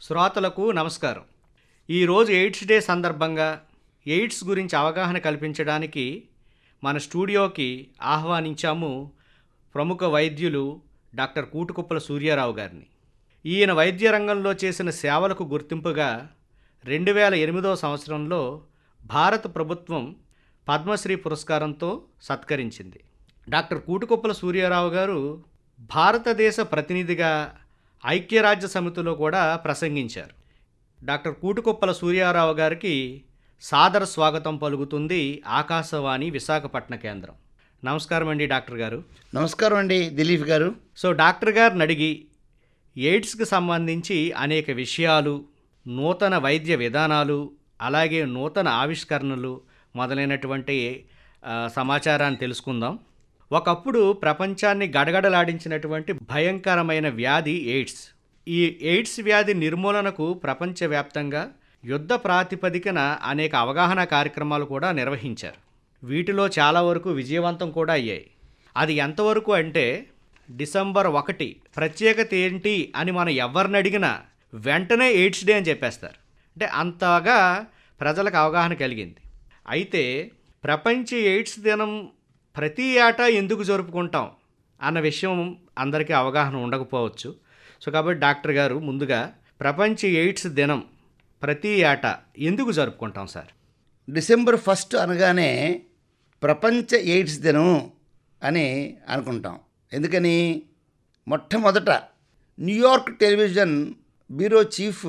శ్రోతలకు నమస్కారం. ఈరోజు ఎయిడ్స్ డే సందర్భంగా ఎయిడ్స్ గురించి అవగాహన కల్పించడానికి మన స్టూడియోకి ఆహ్వానించాము ప్రముఖ వైద్యులు డాక్టర్ కూటుకుప్పల సూర్యారావు గారిని. ఈయన వైద్య రంగంలో చేసిన సేవలకు గుర్తింపుగా 2008 సంవత్సరంలో భారత ప్రభుత్వం పద్మశ్రీ పురస్కారంతో సత్కరించింది. డాక్టర్ కూటుకుప్పల సూర్యారావు గారు భారతదేశ ప్రతినిధిగా ఐక్యరాజ్య సమితిలో కూడా ప్రసంగించారు. డాక్టర్ కూటుకుప్పల సూర్యారావు గారికి సాదర స్వాగతం పలుకుతుంది ఆకాశవాణి విశాఖపట్నం కేంద్రం. నమస్కారం అండి డాక్టర్ గారు. నమస్కారం అండి దిలీప్ గారు. సో డాక్టర్ గారిని అడిగి ఎయిడ్స్కి సంబంధించి అనేక విషయాలు, నూతన వైద్య విధానాలు, అలాగే నూతన ఆవిష్కరణలు మొదలైనటువంటి సమాచారాన్ని తెలుసుకుందాం. ఒకప్పుడు ప్రపంచాన్ని గడగడలాడించినటువంటి భయంకరమైన వ్యాధి ఎయిడ్స్. ఈ ఎయిడ్స్ వ్యాధి నిర్మూలనకు ప్రపంచవ్యాప్తంగా యుద్ధ ప్రాతిపదికన అనేక అవగాహన కార్యక్రమాలు కూడా నిర్వహించారు. వీటిలో చాలా వరకు విజయవంతం కూడా అయ్యాయి. అది ఎంతవరకు అంటే డిసెంబర్ 1 ప్రత్యేకత ఏంటి అని మనం ఎవరిని అడిగినా వెంటనే ఎయిడ్స్ డే అని చెప్పేస్తారు. అంటే అంతగా ప్రజలకు అవగాహన కలిగింది. అయితే ప్రపంచ ఎయిడ్స్ దినం ప్రతి ఏటా ఎందుకు జరుపుకుంటాం అన్న విషయం అందరికీ అవగాహన ఉండకపోవచ్చు. సో కాబట్టి డాక్టర్ గారు ముందుగా ప్రపంచ ఎయిడ్స్ దినం ప్రతి ఏటా ఎందుకు జరుపుకుంటాం సార్? డిసెంబర్ 1 అనగానే ప్రపంచ ఎయిడ్స్ దినం అని అనుకుంటాం. ఎందుకని? మొట్టమొదట న్యూయార్క్ టెలివిజన్ బ్యూరో చీఫ్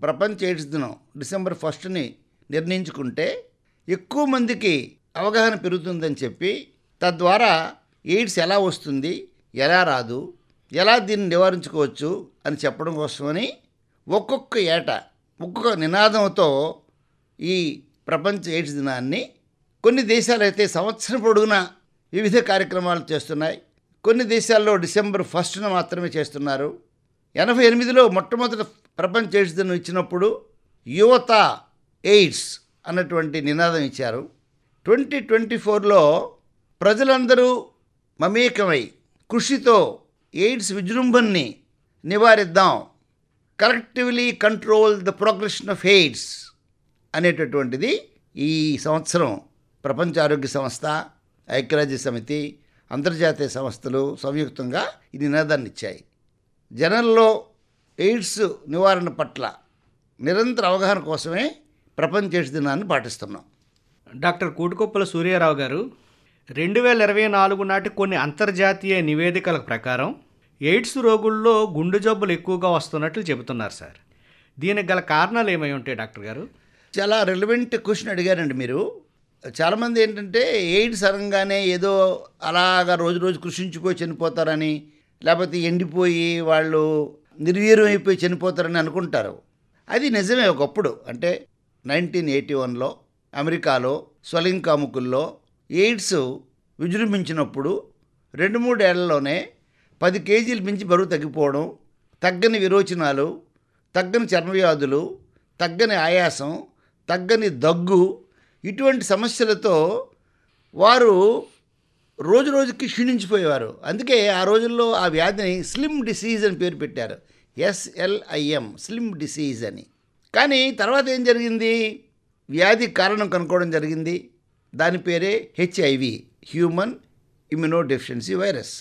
ప్రపంచ ఎయిడ్స్ దినం డిసెంబర్ 1ని నిర్ణయించుకుంటే ఎక్కువ మందికి అవగాహన పెరుగుతుందని చెప్పి, తద్వారా ఎయిడ్స్ ఎలా వస్తుంది, ఎలా రాదు, ఎలా దీన్ని నివారించుకోవచ్చు అని చెప్పడం కోసమని ఒక్కొక్క ఏటా ఒక్కొక్క నినాదంతో ఈ ప్రపంచ ఎయిడ్స్ దినాన్ని కొన్ని దేశాలైతే సంవత్సరం పొడుగునా వివిధ కార్యక్రమాలు చేస్తున్నాయి. కొన్ని దేశాల్లో డిసెంబర్ 1న మాత్రమే చేస్తున్నారు. 88లో మొట్టమొదటి ప్రపంచ ఎయిడ్స్ దినం ఇచ్చినప్పుడు యువత ఎయిడ్స్ అన్నటువంటి నినాదం ఇచ్చారు. 2024లో ప్రజలందరూ మమేకమై కృషితో ఎయిడ్స్ విజృంభణని నివారిద్దాం, collectively control the progression of AIDS అనేటటువంటిది ఈ సంవత్సరం ప్రపంచ ఆరోగ్య సంస్థ, ఐక్యరాజ్య సమితి, అంతర్జాతీయ సంస్థలు సంయుక్తంగా ఈ నినాదాన్ని ఇచ్చాయి. జనంలో ఎయిడ్స్ నివారణ పట్ల నిరంతర అవగాహన కోసమే ప్రపంచ ఎయిడ్స్ దినాన్ని పాటిస్తున్నాం. డాక్టర్ కూటుకుప్పల సూర్యారావు గారు, 2024 నాటి కొన్ని అంతర్జాతీయ నివేదికల ప్రకారం ఎయిడ్స్ రోగుల్లో గుండె జబ్బులు ఎక్కువగా వస్తున్నట్లు చెబుతున్నారు సార్. దీనికి గల కారణాలు ఏమై ఉంటాయి డాక్టర్ గారు? చాలా రెలవెంట్ క్వశ్చన్ అడిగారండి మీరు. చాలామంది ఏంటంటే ఎయిడ్స్ అనగానే ఏదో అలాగా రోజు రోజు కృషించిపోయి చనిపోతారని, లేకపోతే ఎండిపోయి వాళ్ళు నిర్వీర్యం అయిపోయి చనిపోతారని అనుకుంటారు. అది నిజమే. ఒకప్పుడు అంటే 1981లో అమెరికాలో స్వలింకాముకుల్లో ఎయిడ్స్ విజృంభించినప్పుడు 2-3 ఏళ్లలోనే 10 కేజీలు మించి బరువు తగ్గిపోవడం, తగ్గని విరోచనాలు, తగ్గని చర్మవ్యాధులు, తగ్గని ఆయాసం, తగ్గని దగ్గు, ఇటువంటి సమస్యలతో వారు రోజు రోజుకి క్షీణించిపోయేవారు. అందుకే ఆ రోజుల్లో ఆ వ్యాధిని స్లిమ్ డిసీజ్ అని పేరు పెట్టారు. SLIM, స్లిమ్ డిసీజ్ అని. కానీ తర్వాత ఏం జరిగింది? వ్యాధి కారణం కనుక్కోవడం జరిగింది. దాని పేరే HIV, హ్యూమన్ ఇమ్యునోడెఫిషియన్సీ వైరస్.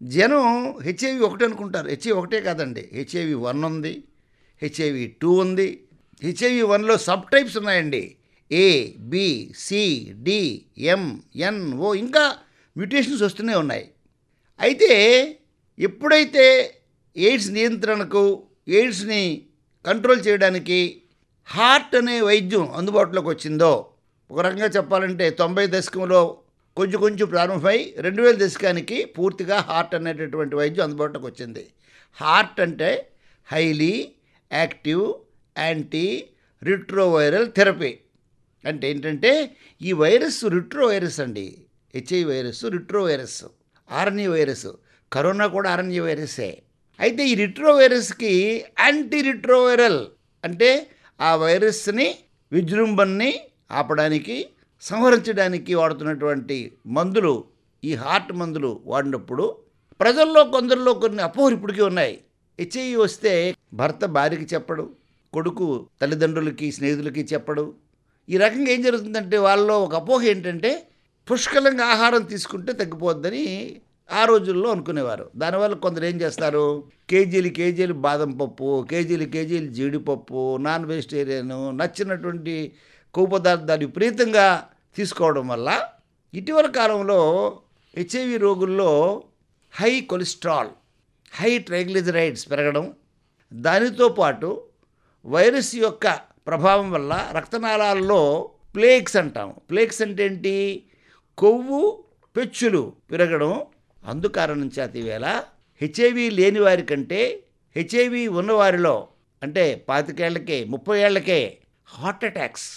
జనం HIV ఒకటి అనుకుంటారు. HIV ఒకటే కాదండి, HIV-1 ఉంది, HIV-2 ఉంది. HIV-1లో సబ్ టైప్స్ ఉన్నాయండి. A, B, C, D, M, N, O, ఇంకా మ్యూటేషన్స్ వస్తూనే ఉన్నాయి. అయితే ఎప్పుడైతే ఎయిడ్స్ నియంత్రణకు, ఎయిడ్స్ని కంట్రోల్ చేయడానికి హార్ట్ అనే వైద్యం అందుబాటులోకి వచ్చిందో, ఒక రకంగా చెప్పాలంటే 90 దశకంలో కొంచెం ప్రారంభమై 2000 దశకానికి పూర్తిగా హార్ట్ అనేటటువంటి వైద్యం అందుబాటులోకి వచ్చింది. హార్ట్ అంటే highly active anti retroviral therapy. అంటే ఏంటంటే ఈ వైరస్ రిట్రో వైరస్ అండి. HIV virus retro virus, RNA virus. Corona కూడా RNA వైరసే. అయితే ఈ రిట్రో వైరస్కి యాంటీ రిట్రోవైరల్ అంటే ఆ వైరస్ని విజృంభణని ఆపడానికి, సంహరించడానికి వాడుతున్నటువంటి మందులు, ఈ హార్ట్ మందులు వాడినప్పుడు ప్రజల్లో కొందరిలో కొన్ని అపోహలు ఇప్పటికీ ఉన్నాయి. హెచ్ఐవి వస్తే భర్త భార్యకి చెప్పడు, కొడుకు తల్లిదండ్రులకి స్నేహితులకి చెప్పడు. ఈ రకంగా ఏం జరుగుతుందంటే వాళ్ళలో ఒక అపోహ ఏంటంటే పుష్కలంగా ఆహారం తీసుకుంటే తగ్గిపోద్దని ఆ రోజుల్లో అనుకునేవారు. దానివల్ల కొందరు ఏం చేస్తారు, కేజీలు బాదం పప్పు, కేజీలు జీడిపప్పు, నాన్ వెజిటేరియన్, నచ్చినటువంటి కొవ్వు పదార్థాలు విపరీతంగా తీసుకోవడం వల్ల ఇటీవల కాలంలో హెచ్ఐవి రోగుల్లో హై కొలెస్ట్రాల్, హై ట్రైగ్లిజరైడ్స్ పెరగడం, దానితో పాటు వైరస్ యొక్క ప్రభావం వల్ల రక్తనాళాల్లో ప్లేక్స్ అంటాం. ప్లేక్స్ అంటే ఏంటి, కొవ్వు పెచ్చులు పెరగడం. అందుకారణం చేత ఈవేళ హెచ్ఐవి లేని వారి కంటే హెచ్ఐవి ఉన్నవారిలో అంటే 25 ఏళ్లకే 30 ఏళ్లకే హార్ట్ అటాక్స్,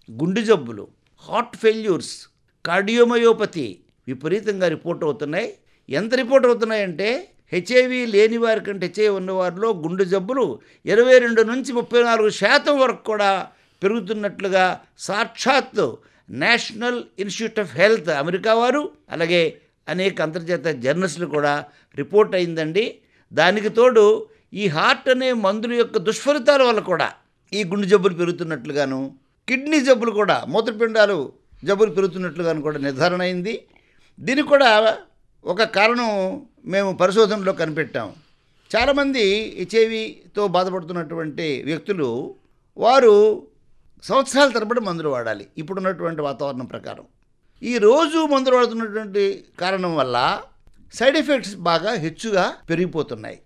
గుండె జబ్బులు, హార్ట్ ఫెయిల్యూర్స్, కార్డియోమయోపతి విపరీతంగా రిపోర్ట్ అవుతున్నాయి. ఎంత రిపోర్ట్ అవుతున్నాయంటే హెచ్ఐవి లేని వారి కంటే హెచ్ఐవి ఉన్నవారిలో గుండె జబ్బులు 22 నుంచి 34% వరకు కూడా పెరుగుతున్నట్లుగా సాక్షాత్ national institute of health America వారు, అలాగే అనేక అంతర్జాతీయ జర్నల్స్లు కూడా రిపోర్ట్ అయిందండి. దానికి తోడు ఈ హార్ట్ అనే మందుల యొక్క దుష్ఫలితాల వల్ల కూడా ఈ గుండె జబ్బులు పెరుగుతున్నట్లుగాను, కిడ్నీ జబ్బులు కూడా, మూత్రపిండాలు జబ్బులు పెరుగుతున్నట్లుగాను కూడా నిర్ధారణ అయింది. దీనికి కూడా ఒక కారణం మేము పరిశోధనలో కనిపెట్టాం. చాలామంది హెచ్ఐవితో బాధపడుతున్నటువంటి వ్యక్తులు వారు సంవత్సరాల తరబడి మందులు వాడాలి ఇప్పుడున్నటువంటి వాతావరణం ప్రకారం. ఈ రోజు మందులు వాడుతున్నటువంటి కారణం వల్ల సైడ్ ఎఫెక్ట్స్ బాగా హెచ్చుగా పెరిగిపోతున్నాయి.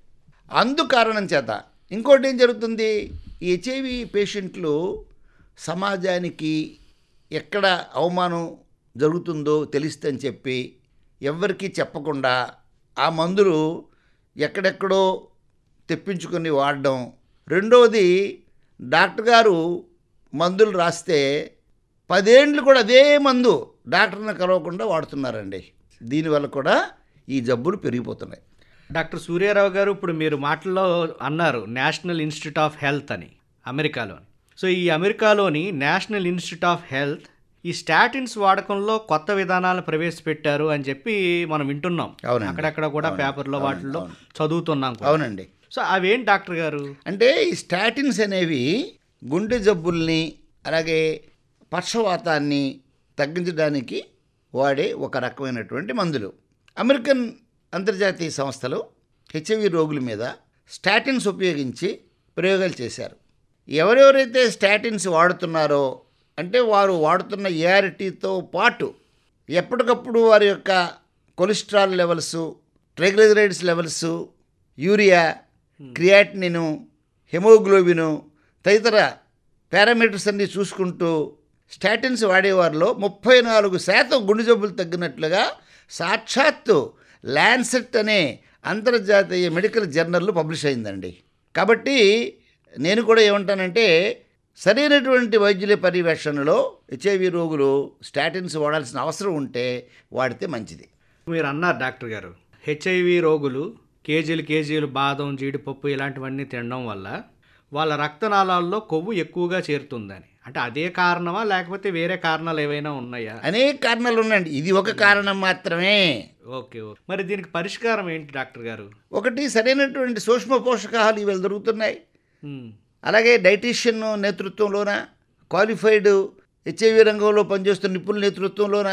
అందుకారణం చేత ఇంకోటి ఏం జరుగుతుంది, ఈ హెచ్ఐవి పేషెంట్లు సమాజానికి ఎక్కడ అవమానం జరుగుతుందో తెలిస్తే అని చెప్పి ఎవ్వరికీ చెప్పకుండా ఆ మందులు ఎక్కడెక్కడో తెప్పించుకొని వాడడం. రెండవది, డాక్టర్ గారు మందులు రాస్తే 10 ఏళ్ళు కూడా అదే మందు డాక్టర్ని కలవకుండా వాడుతున్నారండి. దీనివల్ల కూడా ఈ జబ్బులు పెరిగిపోతున్నాయి. డాక్టర్ సూర్యారావు గారు, ఇప్పుడు మీరు మాటల్లో అన్నారు నేషనల్ ఇన్స్టిట్యూట్ ఆఫ్ హెల్త్ అని అమెరికాలోని. సో ఈ అమెరికాలోని నేషనల్ ఇన్స్టిట్యూట్ ఆఫ్ హెల్త్ ఈ స్టాటిన్స్ వాడకంలో కొత్త విధానాలను ప్రవేశపెట్టారు అని చెప్పి మనం వింటున్నాం. అక్కడక్కడ కూడా పేపర్లో వాటిల్లో చదువుతున్నాం. అవునండి. సో అవేం డాక్టర్ గారు అంటే ఈ స్టాటిన్స్ అనేవి గుండె జబ్బుల్ని అలాగే పక్షవాతాన్ని తగ్గించడానికి వాడే ఒక రకమైనటువంటి మందులు. అమెరికన్ అంతర్జాతీయ సంస్థలు హెచ్ఐవి రోగుల మీద స్టాటిన్స్ ఉపయోగించి ప్రయోగాలు చేశారు. ఎవరెవరైతే స్టాటిన్స్ వాడుతున్నారో అంటే వారు వాడుతున్న ఏఆర్టీతో పాటు ఎప్పటికప్పుడు వారి యొక్క cholesterol levels, triglycerides levels, urea, creatinine, haemoglobin తదితర పారామీటర్స్ అన్నీ చూసుకుంటూ స్టాటిన్స్ వాడేవారిలో 34% గుండె జబ్బులు తగ్గినట్లుగా సాక్షాత్తు ల్యాన్సెట్ అనే అంతర్జాతీయ మెడికల్ జర్నల్ పబ్లిష్ అయిందండి. కాబట్టి నేను కూడా ఏమంటానంటే సరైనటువంటి వైద్యుల పర్యవేక్షణలో హెచ్ఐవి రోగులు స్టాటిన్స్ వాడాల్సిన అవసరం ఉంటే వాడితే మంచిది. మీరు అన్నారు డాక్టర్ గారు, హెచ్ఐవి రోగులు కేజీలు బాదం, జీడిపప్పు ఇలాంటివన్నీ తినడం వల్ల వాళ్ళ రక్తనాళాల్లో కొవ్వు ఎక్కువగా చేరుతుందని. అంటే అదే కారణమా లేకపోతే వేరే కారణాలు ఏవైనా ఉన్నాయా? అనేక కారణాలు ఉన్నాయండి, ఇది ఒక కారణం మాత్రమే. ఓకే. మరి దీనికి పరిష్కారం ఏంటి డాక్టర్ గారు? ఒకటి, సరైనటువంటి సూక్ష్మ పోషకాహాలు ఇవాళ దొరుకుతున్నాయి. అలాగే డైటీషియన్ నేతృత్వంలోన, క్వాలిఫైడ్ హెచ్ఐవి రంగంలో పనిచేస్తున్న నిపుణుల నేతృత్వంలోన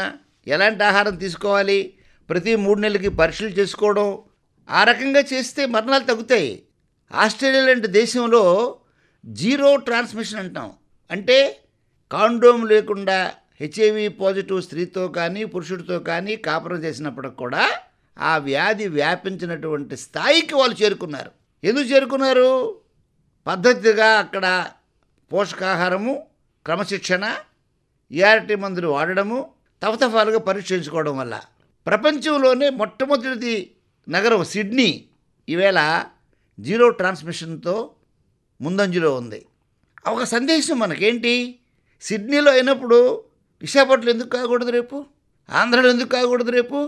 ఎలాంటి ఆహారం తీసుకోవాలి, ప్రతి 3 నెలలకి పరీక్షలు చేసుకోవడం, ఆ రకంగా చేస్తే మరణాలు తగ్గుతాయి. ఆస్ట్రేలియా లాంటి దేశంలో జీరో ట్రాన్స్మిషన్ అంటాం. అంటే కాండోమ్ లేకుండా హెచ్ఐవి పాజిటివ్ స్త్రీతో కానీ పురుషుడితో కానీ కాపురం చేసినప్పటికి కూడా ఆ వ్యాధి వ్యాపించినటువంటి స్థాయికి వాళ్ళు చేరుకున్నారు. ఎందుకు చేరుకున్నారు? పద్ధతిగా అక్కడ పోషకాహారము, క్రమశిక్షణ, ఏఆర్టీ మందులు వాడడము, తఫతఫాలుగా పరీక్షించుకోవడం వల్ల. ప్రపంచంలోనే మొట్టమొదటి నగరం సిడ్నీ ఈవేళ జీరో ట్రాన్స్మిషన్తో ముందంజలో ఉంది. ఒక సందేశం మనకేంటి, సిడ్నీలో అయినప్పుడు విశాఖపట్నం ఎందుకు కాకూడదు రేపు, ఆంధ్రలో ఎందుకు కాకూడదు రేపు?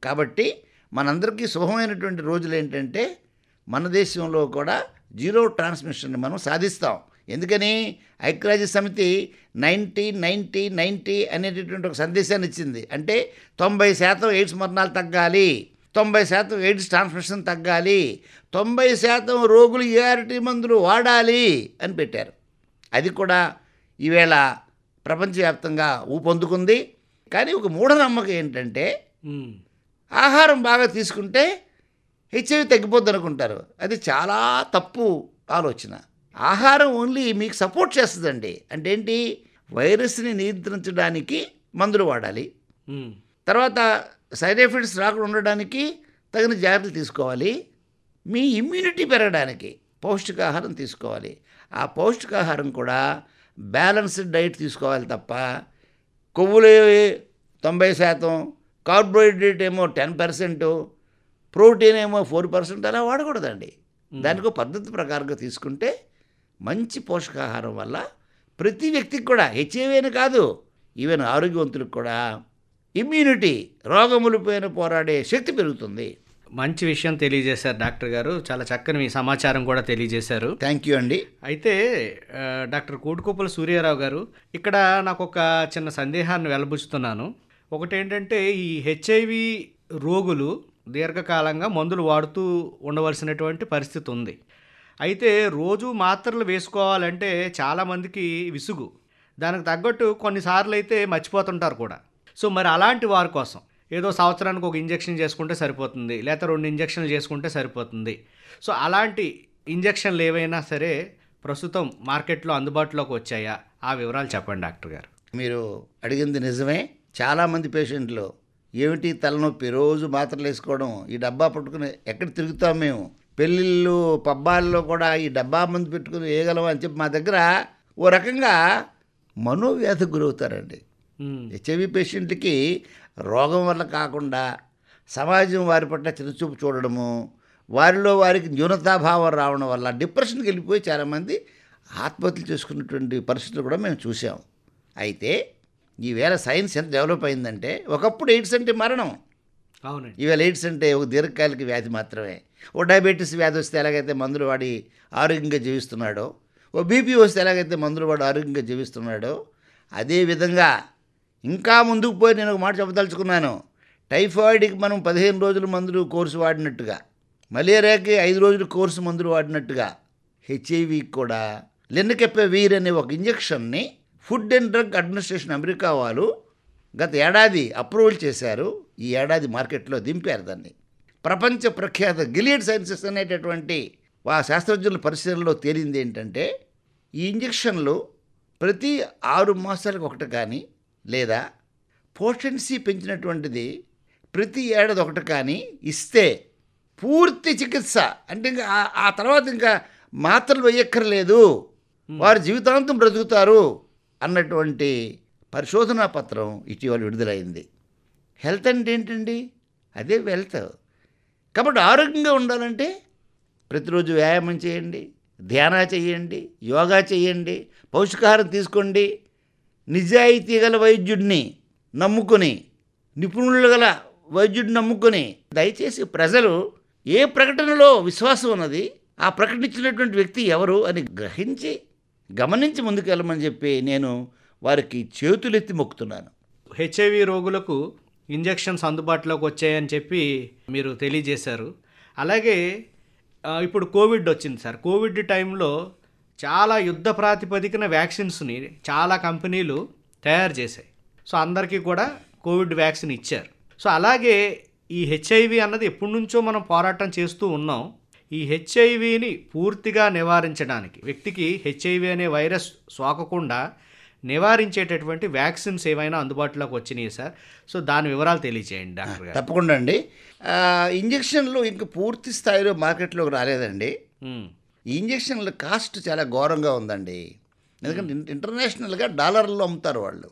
కాబట్టి మనందరికీ శుభమైనటువంటి రోజులు ఏంటంటే మన దేశంలో కూడా జీరో ట్రాన్స్మిషన్ని మనం సాధిస్తాం. ఎందుకని ఐక్యరాజ్య సమితి 90-90-90 అనేటటువంటి ఒక సందేశాన్ని ఇచ్చింది. అంటే 90% ఎయిడ్స్ మరణాలు తగ్గాలి, 90% ఎయిడ్స్ ట్రాన్స్మిషన్ తగ్గాలి, 90% రోగులు ఏఆర్టీ మందులు వాడాలి అని పెట్టారు. అది కూడా ఈవేళ ప్రపంచవ్యాప్తంగా ఊపందుకుంది. కానీ ఒక మూఢనమ్మకం ఏంటంటే ఆహారం బాగా తీసుకుంటే హెచ్ఐవి తగ్గిపోద్ది అనుకుంటారు. అది చాలా తప్పు ఆలోచన. ఆహారం ఓన్లీ మీకు సపోర్ట్ చేస్తుందండి. అంటే ఏంటి, వైరస్ని నియంత్రించడానికి మందులు వాడాలి, తర్వాత సైడ్ ఎఫెక్ట్స్ రాకుండా ఉండడానికి తగిన జాగ్రత్తలు తీసుకోవాలి, మీ ఇమ్యూనిటీ పెరగడానికి పౌష్టికాహారం తీసుకోవాలి. ఆ పౌష్టికాహారం కూడా బ్యాలెన్స్డ్ డైట్ తీసుకోవాలి తప్ప కొవ్వులు 90%, కార్బోహైడ్రేట్ ఏమో 10%, ప్రోటీన్ ఏమో 4% అలా వాడకూడదండి. దానికి ఒక పద్ధతి ప్రకారంగా తీసుకుంటే మంచి పోషకాహారం వల్ల ప్రతి వ్యక్తికి కూడా హెచ్ఐవి అని కాదు, ఈవెన్ ఆరోగ్యవంతులకు కూడా ఇమ్యూనిటీ, రోగములపైన పోరాడే శక్తి పెరుగుతుంది. మంచి విషయం తెలియజేశారు డాక్టర్ గారు. చాలా చక్కని మీ సమాచారం కూడా తెలియజేశారు. థ్యాంక్ యూ అండి. అయితే డాక్టర్ కోటికొప్పల సూర్యారావు గారు, ఇక్కడ నాకు ఒక చిన్న సందేహాన్ని వెలబుచ్చుతున్నాను. ఒకటేంటంటే, ఈ హెచ్ఐవి రోగులు దీర్ఘకాలంగా మందులు వాడుతూ ఉండవలసినటువంటి పరిస్థితి ఉంది. అయితే రోజు మాత్రలు వేసుకోవాలంటే చాలామందికి విసుగు, దానికి తగ్గట్టు కొన్నిసార్లు అయితే మర్చిపోతుంటారు కూడా. సో మరి అలాంటి వారి కోసం ఏదో సంవత్సరానికి ఒక ఇంజెక్షన్ చేసుకుంటే సరిపోతుంది, లేకపోతే 2 ఇంజెక్షన్లు చేసుకుంటే సరిపోతుంది. సో అలాంటి ఇంజెక్షన్లు ఏవైనా సరే ప్రస్తుతం మార్కెట్లో అందుబాటులోకి వచ్చాయా? ఆ వివరాలు చెప్పండి డాక్టర్ గారు. మీరు అడిగింది నిజమే. చాలామంది పేషెంట్లు ఏమిటి తలనొప్పి, రోజు మాత్రలు వేసుకోవడం, ఈ డబ్బా పట్టుకుని ఎక్కడ తిరుగుతాం మేము, పెళ్ళిళ్ళు పబ్బాల్లో కూడా ఈ డబ్బా మందు పెట్టుకుని వేయగలం అని చెప్పి మా దగ్గర ఓ రకంగా మనోవ్యాధికి గురవుతారండి. హెచ్ఐవి పేషెంట్కి రోగం వల్ల కాకుండా సమాజం వారి పట్ల చిన్నచూపు చూడడము, వారిలో వారికి న్యూనతాభావం రావడం వల్ల డిప్రెషన్కి వెళ్ళిపోయి చాలామంది ఆత్మహత్యలు చేసుకున్నటువంటి పరిస్థితులు కూడా మేము చూసాం. అయితే ఈవేళ సైన్స్ ఎంత డెవలప్ అయిందంటే, ఒకప్పుడు ఎయిడ్స్ అంటే మరణం, అవునండి. ఈవేళ ఎయిడ్స్ అంటే ఒక దీర్ఘకాలిక వ్యాధి మాత్రమే. ఓ డయాబెటీస్ వ్యాధి వస్తే ఎలాగైతే మందులు వాడి ఆరోగ్యంగా జీవిస్తున్నాడో, ఓ బీపీ వస్తే ఎలాగైతే మందులు వాడి ఆరోగ్యంగా జీవిస్తున్నాడో, అదేవిధంగా ఇంకా ముందుకు పోయి నేను ఒక మాట చెప్పదలుచుకున్నాను. టైఫాయిడ్కి మనం 15 రోజుల మందులు కోర్సు వాడినట్టుగా, మలేరియాకి 5 రోజుల కోర్సు మందులు వాడినట్టుగా, హెచ్ఐవికి కూడా లెన్కెపెవిర్ అనే ఒక ఇంజెక్షన్ని food and drug administration America వాళ్ళు గత ఏడాది అప్రూవల్ చేశారు. ఈ ఏడాది మార్కెట్లో దింపారు దాన్ని. ప్రపంచ ప్రఖ్యాత గిలియడ్ సైన్సెస్ అనేటటువంటి శాస్త్రజ్ఞుల పరిశీలనలో తేలింది ఏంటంటే, ఈ ఇంజెక్షన్లు ప్రతి 6 మాసాలకు ఒకటి కానీ, లేదా పోటెన్సీ పెంచినటువంటిది ప్రతి ఏడాది ఒకటి కానీ ఇస్తే పూర్తి చికిత్స, అంటే ఇంకా ఆ తర్వాత ఇంకా మాత్రలు వేయక్కర్లేదు, వారు జీవితాంతం బ్రతుకుతారు అన్నటువంటి పరిశోధనా పత్రం ఇటీవల విడుదలైంది. హెల్త్ అంటే ఏంటండి? అదే వెల్త్. కాబట్టి ఆరోగ్యంగా ఉండాలంటే ప్రతిరోజు వ్యాయామం చేయండి, ధ్యాన చేయండి, యోగా చేయండి, పౌష్టికాహారం తీసుకోండి, నిజాయితీ గల వైద్యుడిని నమ్ముకొని, నిపుణులు గల వైద్యుడిని నమ్ముకొని, దయచేసి ప్రజలు ఏ ప్రకటనలో విశ్వాసం ఉన్నది, ఆ ప్రకటన ఇచ్చినటువంటి వ్యక్తి ఎవరు అని గ్రహించి గమనించి ముందుకు వెళ్ళమని చెప్పి నేను వారికి చేతులెత్తి మొక్కుతున్నాను. హెచ్ఐవి రోగులకు ఇంజెక్షన్స్ అందుబాటులోకి వచ్చాయని చెప్పి మీరు తెలియజేశారు. అలాగే ఇప్పుడు కోవిడ్ వచ్చింది సార్. కోవిడ్ టైంలో చాలా యుద్ధ ప్రాతిపదికన వ్యాక్సిన్స్ని చాలా కంపెనీలు తయారు చేశాయి. సో అందరికీ కూడా కోవిడ్ వ్యాక్సిన్ ఇచ్చారు. సో అలాగే ఈ హెచ్ఐవి అన్నది ఎప్పటి నుంచో మనం పోరాటం చేస్తూ ఉన్నాం. ఈ హెచ్ఐవిని పూర్తిగా నివారించడానికి, వ్యక్తికి హెచ్ఐవి అనే వైరస్ సోకకుండా నివారించేటటువంటి వ్యాక్సిన్స్ ఏమైనా అందుబాటులోకి వచ్చినాయి సార్? సో దాని వివరాలు తెలియజేయండి డాక్టర్ గారు. తప్పకుండా అండి. ఇంజక్షన్లు ఇంక పూర్తి స్థాయిలో మార్కెట్లోకి రాలేదండి. ఈ ఇంజక్షన్ల కాస్ట్ చాలా ఘోరంగా ఉందండి. ఎందుకంటే ఇంటర్నేషనల్గా డాలర్లో అమ్ముతారు వాళ్ళు.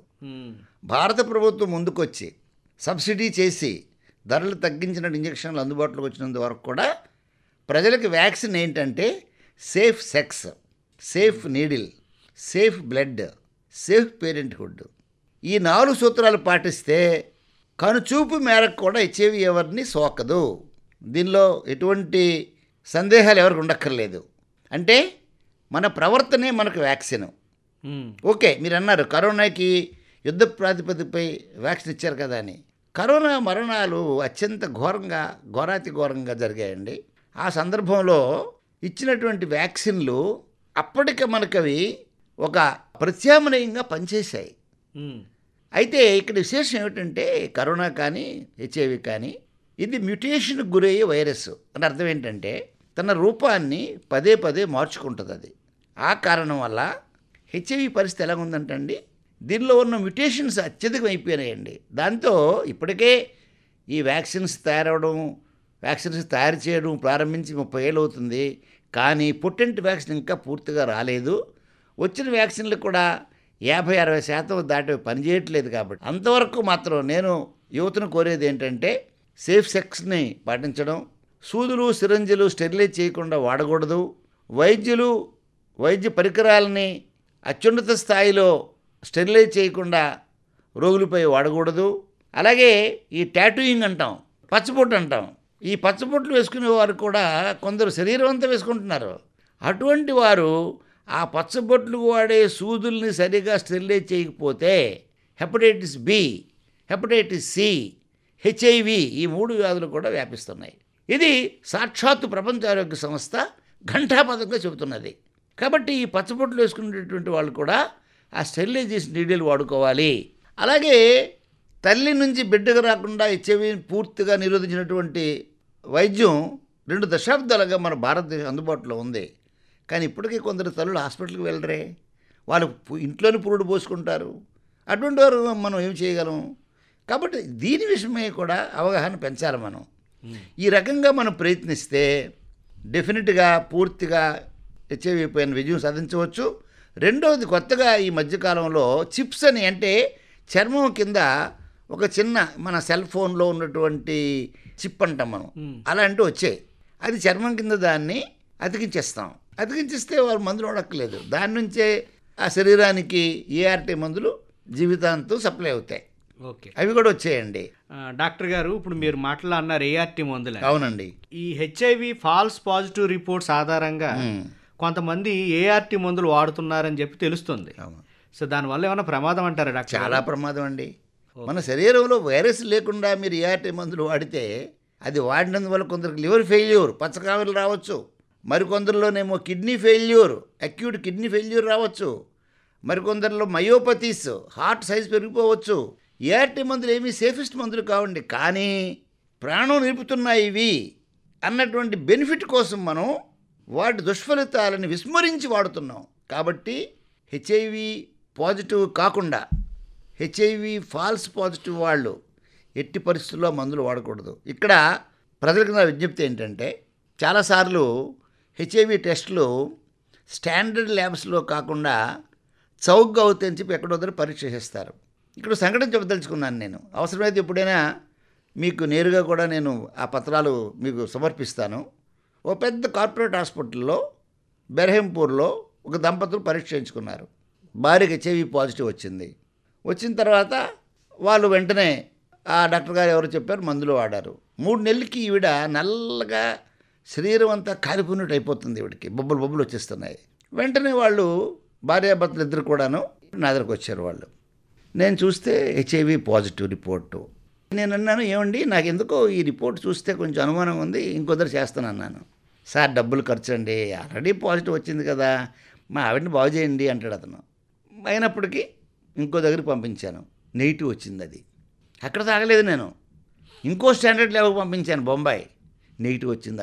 భారత ప్రభుత్వం ముందుకొచ్చి సబ్సిడీ చేసి ధరలు తగ్గించిన ఇంజక్షన్లు అందుబాటులోకి వచ్చినంత వరకు కూడా ప్రజలకు వ్యాక్సిన్ ఏంటంటే safe sex, safe needle, safe blood, safe parenthood, ఈ 4 సూత్రాలు పాటిస్తే కనుచూపు మేరకు కూడా హెచ్ఐవి ఎవరిని సోకదు. దీనిలో ఎటువంటి సందేహాలు ఎవరికి ఉండక్కర్లేదు. అంటే మన ప్రవర్తనే మనకు వ్యాక్సిన్. ఓకే, మీరు అన్నారు కరోనాకి యుద్ధ ప్రాతిపదికపై వ్యాక్సిన్ ఇచ్చారు కదా అని. కరోనా మరణాలు అత్యంత ఘోరాతి ఘోరంగా జరిగాయండి. ఆ సందర్భంలో ఇచ్చినటువంటి వ్యాక్సిన్లు అప్పటికి మనకవి ఒక ప్రత్యామ్నాయంగా పనిచేశాయి. ఉమ్, అయితే ఇక్కడ విశేషం ఏమిటంటే కరోనా కానీ హెచ్ఐవి కానీ ఇది మ్యుటేషన్కి గురయ్యే వైరస్ అని అర్థం ఏంటంటే తన రూపాన్ని పదే పదే మార్చుకుంటుంది అది. ఆ కారణం వల్ల హెచ్ఐవి పరిస్థితి ఎలా ఉందంటండి, దీనిలో ఉన్న మ్యుటేషన్స్ అత్యధికం అయిపోయినాయండి. దాంతో ఇప్పటికే ఈ వ్యాక్సిన్స్ తయారు చేయడం ప్రారంభించి 30 ఏళ్ళు అవుతుంది. కానీ పొటెంట్ వ్యాక్సిన్ ఇంకా పూర్తిగా రాలేదు. వచ్చిన వ్యాక్సిన్లు కూడా 50-60% దాటి పనిచేయట్లేదు. కాబట్టి అంతవరకు మాత్రం నేను యువతను కోరేది ఏంటంటే సేఫ్ సెక్స్ని పాటించడం, సూదులు సిరంజులు స్టెరిలైజ్ చేయకుండా వాడకూడదు, వైద్య పరికరాలని అత్యున్నత స్థాయిలో స్టెరిలైజ్ చేయకుండా రోగులపై వాడకూడదు. అలాగే ఈ టాటూయింగ్ అంటాం, పచ్చబొట్టు అంటాం, ఈ పచ్చబొట్లు వేసుకునే వారు కూడా కొందరు శరీరం అంతా వేసుకుంటున్నారు. అటువంటి వారు ఆ పచ్చబొట్లు వాడే సూదుల్ని సరిగా స్టెరిలైజ్ చేయకపోతే hepatitis B, hepatitis C, HIV ఈ 3 వ్యాధులు కూడా వ్యాపిస్తున్నాయి. ఇది సాక్షాత్తు ప్రపంచ ఆరోగ్య సంస్థ ఘంటాపథంగా చెబుతున్నది. కాబట్టి ఈ పచ్చబొట్లు వేసుకునేటువంటి వాళ్ళు కూడా ఆ స్టెరిలైజేషన్ నీడిల్ వాడుకోవాలి. అలాగే తల్లి నుంచి బిడ్డకు రాకుండా హెచ్ఐవిని పూర్తిగా నిరోధించినటువంటి వైద్యం 2 దశాబ్దాలుగా మన భారతదేశం అందుబాటులో ఉంది. కానీ ఇప్పటికీ కొందరు తల్లులు హాస్పిటల్కి వెళ్ళరే, వాళ్ళు ఇంట్లోనే పురుడు పోసుకుంటారు. అటువంటి వారు మనం ఏం చేయగలం? కాబట్టి దీని విషయమై కూడా అవగాహన పెంచాలి మనం. ఈ రకంగా మనం ప్రయత్నిస్తే డెఫినెట్గా పూర్తిగా హెచ్ఐవి పైన విజయం సాధించవచ్చు. రెండవది, కొత్తగా ఈ మధ్యకాలంలో చిప్స్ అని, అంటే చర్మం కింద ఒక చిన్న మన సెల్ ఫోన్లో ఉన్నటువంటి చిప్ అంటాం మనం, అలాంటివి వచ్చాయి. అది చర్మం కింద దాన్ని అతికించేస్తే వాళ్ళు మందులు వాడక్కర్లేదు. దాని నుంచే ఆ శరీరానికి ఏఆర్టీ మందులు జీవితాంతం సప్లై అవుతాయి. ఓకే, అవి కూడా వచ్చాయండి. డాక్టర్ గారు, ఇప్పుడు మీరు అన్నారు ఏఆర్టీ మందులు. అవునండి. ఈ హెచ్ఐవి ఫాల్స్ పాజిటివ్ రిపోర్ట్స్ ఆధారంగా కొంతమంది ఏఆర్టీ మందులు వాడుతున్నారని చెప్పి తెలుస్తుంది. సో దానివల్ల ఏమైనా ప్రమాదం అంటారా డాక్టర్? చాలా ప్రమాదం అండి. మన శరీరంలో వైరస్ లేకుండా మీరు ఏఆర్టీ మందులు వాడితే అది వాడినందువల్ల కొందరికి లివర్ ఫెయిల్యూర్, పచ్చకామెలు రావచ్చు, మరికొందరిలోనేమో kidney failure, acute kidney failure రావచ్చు, మరికొందరిలో మయోపతీస్, హార్ట్ సైజ్ పెరిగిపోవచ్చు. ఏఆర్టీ మందులు ఏమీ సేఫెస్ట్ మందులు కావండి, కానీ ప్రాణం నిలుపుతున్నాయి ఇవి అన్నటువంటి బెనిఫిట్ కోసం మనం వాటి దుష్ఫలితాలను విస్మరించి వాడుతున్నాం. కాబట్టి హెచ్ఐవి పాజిటివ్ కాకుండా హెచ్ఐవి ఫాల్స్ పాజిటివ్ వాళ్ళు ఎట్టి పరిస్థితుల్లో మందులు వాడకూడదు. ఇక్కడ ప్రజలకు నా విజ్ఞప్తి ఏంటంటే, చాలాసార్లు హెచ్ఐవి టెస్టులు స్టాండర్డ్ ల్యాబ్స్లో కాకుండా చౌకగా అవుతాయని చెప్పి ఎక్కడో దగ్గర పరీక్ష చేస్తారు. ఇక్కడ సంఘటన చెప్పదలుచుకున్నాను నేను. అవసరమైతే ఎప్పుడైనా మీకు నేరుగా కూడా నేను ఆ పత్రాలు మీకు సమర్పిస్తాను. ఓ పెద్ద కార్పొరేట్ హాస్పిటల్లో బెర్హంపూర్లో ఒక దంపతులు పరీక్ష చేయించుకున్నారు. భార్యకి హెచ్ఐవి పాజిటివ్ వచ్చింది. వచ్చిన తర్వాత వాళ్ళు వెంటనే ఆ డాక్టర్ గారు ఎవరు చెప్పారు, మందులు వాడారు. 3 నెలలకి ఈవిడ నల్లగా శరీరం అంతా కాలిపోయినట్టు అయిపోతుంది, ఈవిడికి బొబ్బలు వచ్చేస్తున్నాయి. వెంటనే వాళ్ళు భార్యాభర్తలు ఇద్దరు కూడాను నా దగ్గరకు వచ్చారు. వాళ్ళు నేను చూస్తే హెచ్ఐవి పాజిటివ్ రిపోర్టు. నేను అన్నాను, ఏమండి నాకు ఎందుకో ఈ రిపోర్ట్ చూస్తే కొంచెం అనుమానంగా ఉంది, ఇంకొద్దరు చేస్తాను అన్నాను. సార్ డబ్బులు ఖర్చు అండి, ఆల్రెడీ పాజిటివ్ వచ్చింది కదా, మా ఆవిడని బాగు చేయండి అంటాడు అతను. అయినప్పటికీ ఇంకో దగ్గరికి పంపించాను, నెగిటివ్ వచ్చింది. అది అక్కడ తాగలేదు, నేను ఇంకో స్టాండర్డ్ లెవెల్కి పంపించాను, బొంబాయి, నెగిటివ్ వచ్చింది.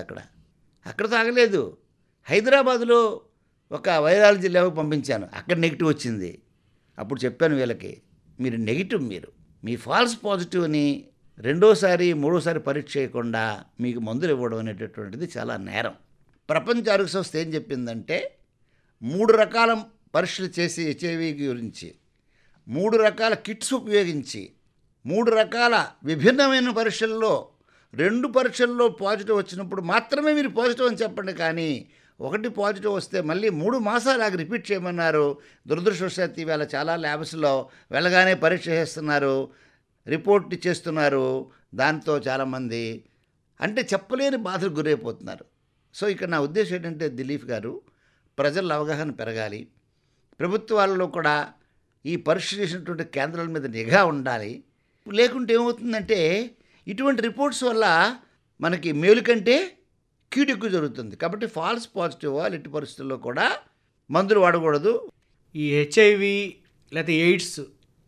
అక్కడ తాగలేదు. హైదరాబాదులో ఒక వైరాలజీ లెవెల్కి పంపించాను, అక్కడ నెగిటివ్ వచ్చింది. అప్పుడు చెప్పాను వీళ్ళకి, మీరు నెగిటివ్, మీ ఫాల్స్ పాజిటివ్ని రెండోసారి మూడోసారి పరీక్ష చేయకుండా మీకు మందులు ఇవ్వడం అనేటటువంటిది చాలా నేరం. ప్రపంచ ఆరోగ్య సంస్థ ఏం చెప్పిందంటే 3 రకాల పరీక్షలు చేసి హెచ్ఐవి గురించి 3 రకాల కిట్స్ ఉపయోగించి 3 రకాల విభిన్నమైన పరీక్షల్లో 2 పరీక్షల్లో పాజిటివ్ వచ్చినప్పుడు మాత్రమే మీరు పాజిటివ్ అని చెప్పండి, కానీ 1 పాజిటివ్ వస్తే మళ్ళీ 3 మాసాలు ఆగి రిపీట్ చేయమన్నారు. దురదృష్టవశాత్తు ఇవాళ చాలా ల్యాబ్స్లో వెళ్ళగానే పరీక్ష చేస్తున్నారు, రిపోర్ట్ ఇచ్చేస్తున్నారు. దాంతో చాలామంది అంటే చెప్పలేని బాధకు గురైపోతున్నారు. సో ఇక్కడ నా ఉద్దేశం ఏంటంటే, దిలీప్ గారు, ప్రజల అవగాహన పెరగాలి. ప్రభుత్వాలలో కూడా ఈ పరీక్ష చేసినటువంటి కేంద్రాల మీద నిఘా ఉండాలి. లేకుంటే ఏమవుతుందంటే ఇటువంటి రిపోర్ట్స్ వల్ల మనకి మేలు కంటే కీడు ఎక్కువ జరుగుతుంది. కాబట్టి ఫాల్స్ పాజిటివ్ వాళ్ళు ఎట్టి పరిస్థితుల్లో కూడా మందులు వాడకూడదు. ఈ హెచ్ఐవి లేకపోతే ఎయిడ్స్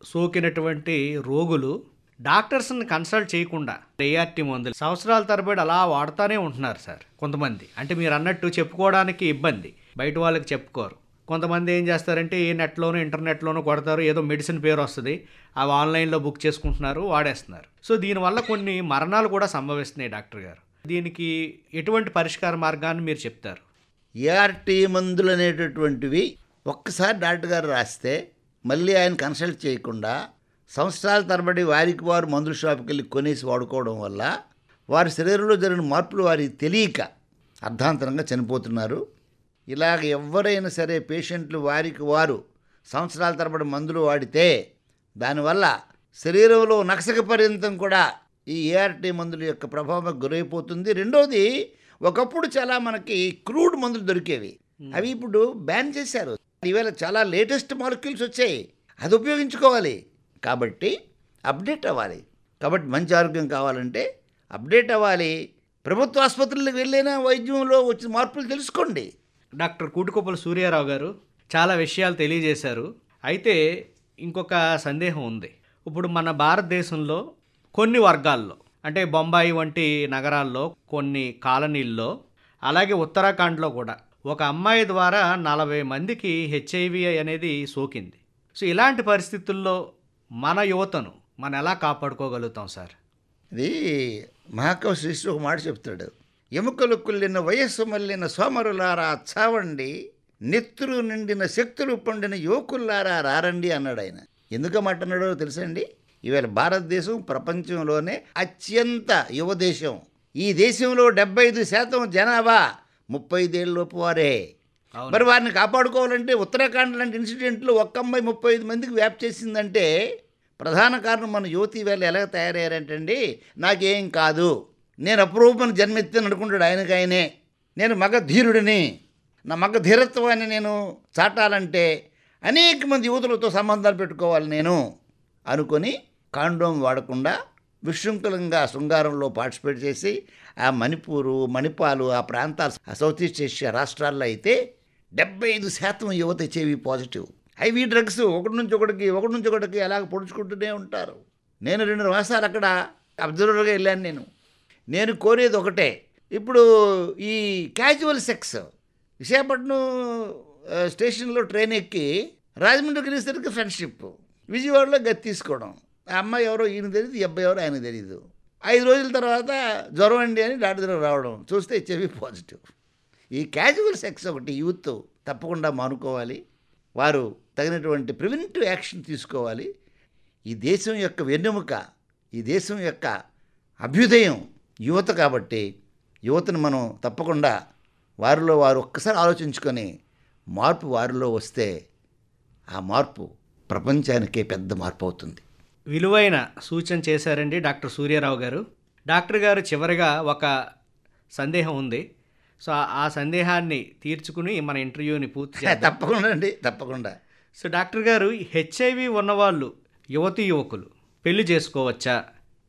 సోకినటువంటి రోగులు డాక్టర్స్ని కన్సల్ట్ చేయకుండా ఏఆర్టీ మందులు సంవత్సరాల తరబడి అలా వాడుతూనే ఉంటున్నారు సార్. కొంతమంది అంటే మీరు అన్నట్టు చెప్పుకోవడానికి ఇబ్బంది, బయట వాళ్ళకి చెప్పుకోరు. కొంతమంది ఏం చేస్తారంటే ఏ నెట్లోనో ఇంటర్నెట్లోనో కొడతారు, ఏదో మెడిసిన్ పేరు వస్తుంది, అవి ఆన్లైన్లో బుక్ చేసుకుంటున్నారు, వాడేస్తున్నారు. సో దీనివల్ల కొన్ని మరణాలు కూడా సంభవిస్తున్నాయి డాక్టర్ గారు. దీనికి ఎటువంటి పరిష్కార మార్గాన్ని మీరు చెప్తారు? ఏఆర్టీ మందులు అనేటటువంటివి ఒక్కసారి డాక్టర్ గారు రాస్తే మళ్ళీ ఆయన కన్సల్ట్ చేయకుండా సంవత్సరాల తరబడి వారికి వారు మందుల షాప్కి వెళ్ళి కొనేసి వాడుకోవడం వల్ల వారి శరీరంలో జరిగిన మార్పులు వారికి తెలియక అర్ధాంతరంగా చనిపోతున్నారు. ఇలాగ ఎవరైనా సరే పేషెంట్లు వారికి వారు సంవత్సరాల తరబడి మందులు వాడితే దానివల్ల శరీరంలో నకసక పర్యంతం కూడా ఈ ఏఆర్టీ మందుల యొక్క ప్రభావం గురైపోతుంది. రెండోది, ఒకప్పుడు చాలా మనకి క్రూడ్ మందులు దొరికేవి, అవి ఇప్పుడు బ్యాన్ చేశారు. ఈవేళ చాలా లేటెస్ట్ మాలిక్యూల్స్ వచ్చాయి, అది ఉపయోగించుకోవాలి. కాబట్టి అప్డేట్ అవ్వాలి. కాబట్టి మంచి ఆరోగ్యం కావాలంటే అప్డేట్ అవ్వాలి. ప్రభుత్వ ఆసుపత్రులకు వెళ్ళిన వైద్యంలో వచ్చిన మార్పులు తెలుసుకోండి. డాక్టర్ కూటుకొప్పల సూర్యారావు గారు చాలా విషయాలు తెలియజేశారు. అయితే ఇంకొక సందేహం ఉంది. ఇప్పుడు మన భారతదేశంలో కొన్ని వర్గాల్లో అంటే బొంబాయి వంటి నగరాల్లో, కొన్ని కాలనీల్లో, అలాగే ఉత్తరాఖండ్లో కూడా ఒక అమ్మాయి ద్వారా 40 మందికి హెచ్ఐవి అనేది సోకింది. సో ఇలాంటి పరిస్థితుల్లో మన యువతను మనం ఎలా కాపాడుకోగలుగుతాం సార్? ఇది మహాకవి శ్రీశ్రీ ఒక మాట చెప్తాడు, ఎముకలు కుళ్ళిన వయస్సు మళ్ళిన సోమరులారా చావండి, నెత్తురు నిండిన శక్తులు పండిన యువకుల్లారా రారండి అన్నాడు ఆయన. ఎందుకు మాట అన్నాడో తెలుసండి? ఈవేళ భారతదేశం ప్రపంచంలోనే అత్యంత యువ దేశం. ఈ దేశంలో 75% జనాభా 35 ఏళ్ళలోపు వారే. మరి వారిని కాపాడుకోవాలంటే ఉత్తరాఖండ్ లాంటి ఇన్సిడెంట్లు ఒక్క అమ్మాయి 35 మందికి వ్యాప్తి చేసిందంటే ప్రధాన కారణం మన యువతి వేళ ఎలా తయారయ్యారంటండి, నాకేం కాదు, నేను అపురూపమైన జన్మెత్తాను అనుకుంటాడు ఆయనకాయనే, నేను మగ ధీరుడిని, నా మగ ధీరత్వాన్ని నేను చాటాలంటే అనేక మంది యువతులతో సంబంధాలు పెట్టుకోవాలి నేను అనుకొని కాండోమ్ వాడకుండా విశృంఖలంగా శృంగారంలో పార్టిసిపేట్ చేసి ఆ మణిపూరు, మణిపాలు, ఆ ప్రాంతాలు, ఆ సౌత్ ఈస్ట్ ఏషియా రాష్ట్రాల్లో అయితే 75% యువత హెచ్ఐవి పాజిటివ్. ఐవీ డ్రగ్స్ ఒకటి నుంచి ఒకటికి అలాగ పొడుచుకుంటూనే ఉంటారు. నేను 2 మాసాలు అక్కడ అబ్జర్వర్గా వెళ్ళాను. నేను కోరేది ఒకటే, ఇప్పుడు ఈ క్యాజువల్ సెక్స్ విశాఖపట్నం స్టేషన్లో ట్రైన్ ఎక్కి రాజమండ్రికి వెళ్ళేసరికి ఫ్రెండ్షిప్, విజయవాడలో గతి తీసుకోవడం, ఆ అమ్మాయి ఎవరో ఈయన తెలియదు, ఈ అబ్బాయి ఎవరో ఆయనకు తెలియదు. 5 రోజుల తర్వాత జ్వరం అండి అని డాక్టర్ దగ్గర రావడం, చూస్తే హెచ్ఐవి పాజిటివ్. ఈ క్యాజువల్ సెక్స్ ఒకటి యూత్ తప్పకుండా మానుకోవాలి. వారు తగినటువంటి ప్రివెంటివ్ యాక్షన్ తీసుకోవాలి. ఈ దేశం యొక్క వెన్నెముక, ఈ దేశం యొక్క అభ్యుదయం యువత. కాబట్టి యువతను మనం తప్పకుండా వారిలో వారు ఒక్కసారి ఆలోచించుకొని మార్పు వారిలో వస్తే ఆ మార్పు ప్రపంచానికే పెద్ద మార్పు అవుతుంది. విలువైన సూచన చేశారండి డాక్టర్ సూర్యారావు గారు. డాక్టర్ గారు చివరిగా ఒక సందేహం ఉంది. సో ఆ సందేహాన్ని తీర్చుకుని మన ఇంటర్వ్యూని పూర్తి చేద్దాం. తప్పకుండా అండి, తప్పకుండా. సో డాక్టర్ గారు, హెచ్ఐవి ఉన్నవాళ్ళు యువతీ యువకులు పెళ్లి చేసుకోవచ్చా,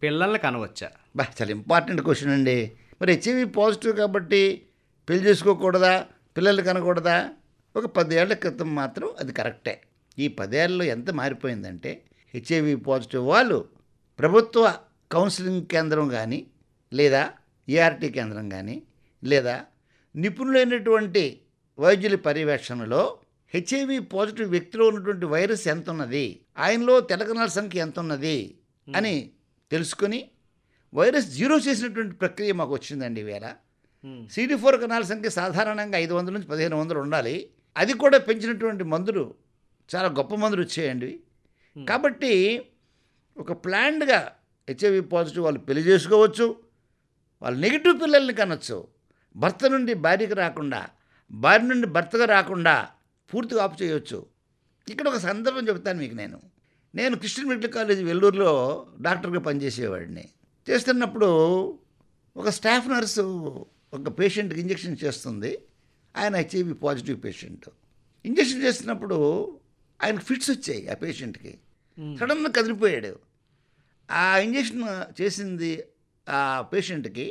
పిల్లల్ని కనవచ్చా? చాలా ఇంపార్టెంట్ క్వశ్చన్ అండి. మరి హెచ్ఐవి పాజిటివ్ కాబట్టి పెళ్లి చేసుకోకూడదా, పిల్లలు కనకూడదా? ఒక 10 ఏళ్ల క్రితం మాత్రం అది కరెక్టే. ఈ 10 ఏళ్ళలో ఎంత మారిపోయిందంటే హెచ్ఐవి పాజిటివ్ వాళ్ళు ప్రభుత్వ కౌన్సిలింగ్ కేంద్రం కానీ, లేదా ఏఆర్టీ కేంద్రం కానీ, లేదా నిపుణులైనటువంటి వైద్యుల పర్యవేక్షణలో హెచ్ఐవి పాజిటివ్ వ్యక్తిలో ఉన్నటువంటి వైరస్ ఎంత ఉన్నది, ఆయనలో తెల్ల కణాల సంఖ్య ఎంత ఉన్నది అని తెలుసుకొని వైరస్ జీరో చేసినటువంటి ప్రక్రియ మాకు వచ్చిందండి. ఈవేళ CD4 కణాల సంఖ్య సాధారణంగా 500 నుంచి 1500 ఉండాలి. అది కూడా పెంచినటువంటి మందులు, చాలా గొప్ప మందులు వచ్చాయండి. కాబట్టి ఒక ప్లాన్డ్గా హెచ్ఐవి పాజిటివ్ వాళ్ళు పెళ్లి చేసుకోవచ్చు, వాళ్ళు నెగిటివ్ పిల్లల్ని కనొచ్చు. భర్త నుండి భార్యకి రాకుండా, భార్య నుండి భర్తగా రాకుండా పూర్తిగా ఆపు చేయవచ్చు. ఇక్కడ ఒక సందర్భం చెప్తాను మీకు. నేను క్రిస్టియన్ మెడికల్ కాలేజ్ వెల్లూరులో డాక్టర్గా పనిచేసేవాడిని. చేస్తున్నప్పుడు ఒక స్టాఫ్ నర్సు ఒక పేషెంట్కి ఇంజెక్షన్ చేస్తుంది. ఆయన హెచ్ఐవి పాజిటివ్ పేషెంట్. ఇంజెక్షన్ చేస్తున్నప్పుడు ఆయనకు ఫిట్స్ వచ్చాయి. ఆ పేషెంట్కి సడన్గా కదిలిపోయాడు. ఆ ఇంజెక్షన్ చేసింది ఆ పేషెంట్కి,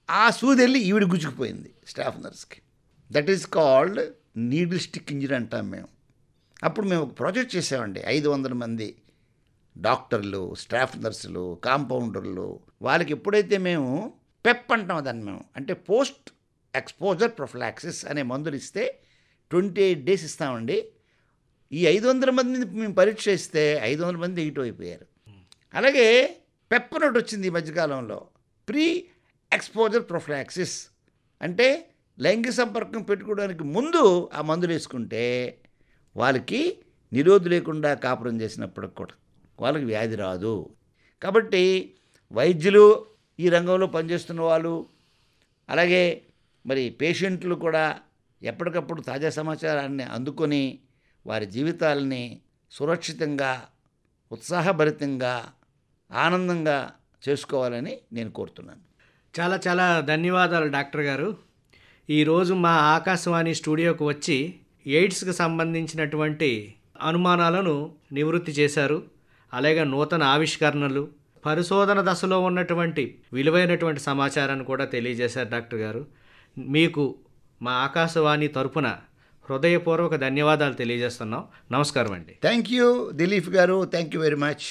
ఆ సూదెళ్ళి ఈవిడ గుచ్చుకుపోయింది స్టాఫ్ నర్స్కి. That is called needle stick injury అంటాం మేము. అప్పుడు మేము ఒక ప్రాజెక్ట్ చేసామండి. 500 మంది డాక్టర్లు, స్టాఫ్ నర్సులు, కాంపౌండర్లు, వాళ్ళకి ఎప్పుడైతే మేము పెప్ అంటాం దాన్ని మేము, అంటే పోస్ట్ ఎక్స్పోజర్ ప్రొఫిలాక్సిస్ అనే మందులు ఇస్తే 28 డేస్ ఇస్తామండి. ఈ 500 మందిని మేము పరీక్ష ఇస్తే 500 మంది నెగిటివ్ అయిపోయారు. అలాగే పెప్పర్ ఒకటి వచ్చింది ఈ మధ్యకాలంలో, ప్రీ ఎక్స్పోజర్ ప్రొఫిలాక్సిస్, అంటే లైంగిక సంపర్కం పెట్టుకోవడానికి ముందు ఆ మందులు వేసుకుంటే వాళ్ళకి నిరోధు లేకుండా కాపురం చేసినప్పటికి కూడా వాళ్ళకి వ్యాధి రాదు. కాబట్టి వైద్యులు, ఈ రంగంలో పనిచేస్తున్న వాళ్ళు, అలాగే మరి పేషెంట్లు కూడా ఎప్పటికప్పుడు తాజా సమాచారాన్ని అందుకొని వారి జీవితాలని సురక్షితంగా, ఉత్సాహభరితంగా, ఆనందంగా చేసుకోవాలని నేను కోరుతున్నాను. చాలా చాలా ధన్యవాదాలు డాక్టర్ గారు. ఈరోజు మా ఆకాశవాణి స్టూడియోకు వచ్చి ఎయిడ్స్కి సంబంధించినటువంటి అనుమానాలను నివృత్తి చేశారు. అలాగే నూతన ఆవిష్కరణలు, పరిశోధన దశలో ఉన్నటువంటి విలువైనటువంటి సమాచారాన్ని కూడా తెలియజేశారు డాక్టర్ గారు. మీకు మా ఆకాశవాణి తరపున హృదయపూర్వక ధన్యవాదాలు తెలియజేస్తున్నాం. నమస్కారం అండి. థ్యాంక్ యూ దిలీప్ గారు, థ్యాంక్ యూ వెరీ మచ్.